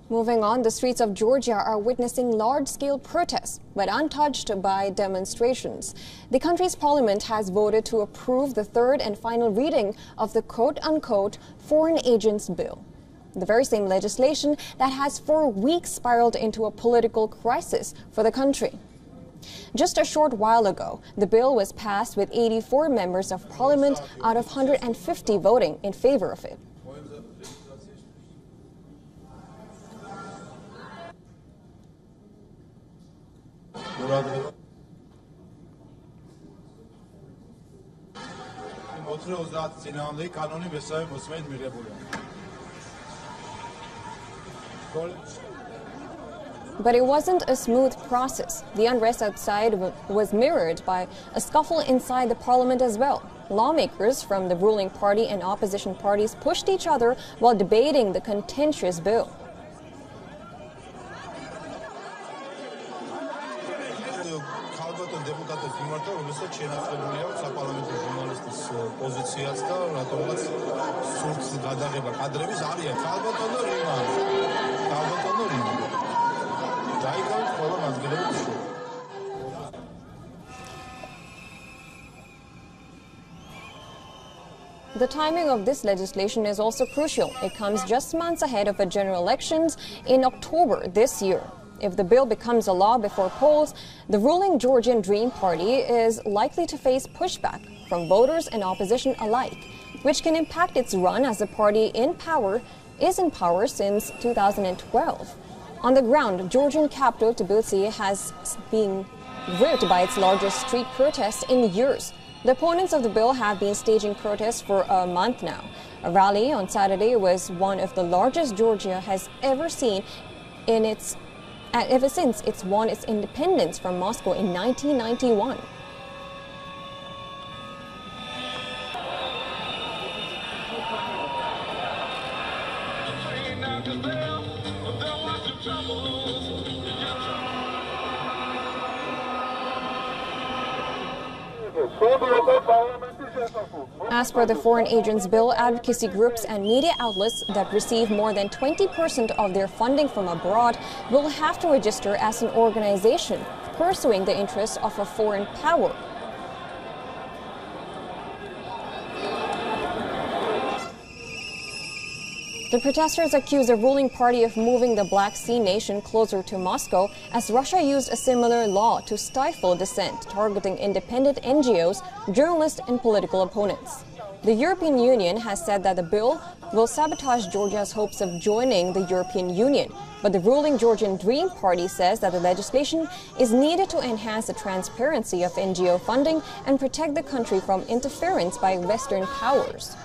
Moving on, the streets of Georgia are witnessing large-scale protests, but untouched by demonstrations. The country's parliament has voted to approve the third and final reading of the quote-unquote foreign agents bill. The very same legislation that has for weeks spiraled into a political crisis for the country. Just a short while ago, the bill was passed with 84 members of parliament out of 150 voting in favor of it. But it wasn't a smooth process. The unrest outside was mirrored by a scuffle inside the parliament as well. Lawmakers from the ruling party and opposition parties pushed each other while debating the contentious bill. The timing of this legislation is also crucial. It comes just months ahead of the general elections in October this year. If the bill becomes a law before polls, the ruling Georgian Dream Party is likely to face pushback from voters and opposition alike, which can impact its run as the party is in power since 2012. On the ground, Georgian capital Tbilisi has been gripped by its largest street protests in years. The opponents of the bill have been staging protests for a month now. A rally on Saturday was one of the largest Georgia has ever seen ever since it won its independence from Moscow in 1991. As per the Foreign Agents Bill, advocacy groups and media outlets that receive more than 20% of their funding from abroad will have to register as an organization pursuing the interests of a foreign power. The protesters accuse the ruling party of moving the Black Sea nation closer to Moscow, as Russia used a similar law to stifle dissent, targeting independent NGOs, journalists, and political opponents. The European Union has said that the bill will sabotage Georgia's hopes of joining the European Union, but the ruling Georgian Dream Party says that the legislation is needed to enhance the transparency of NGO funding and protect the country from interference by Western powers.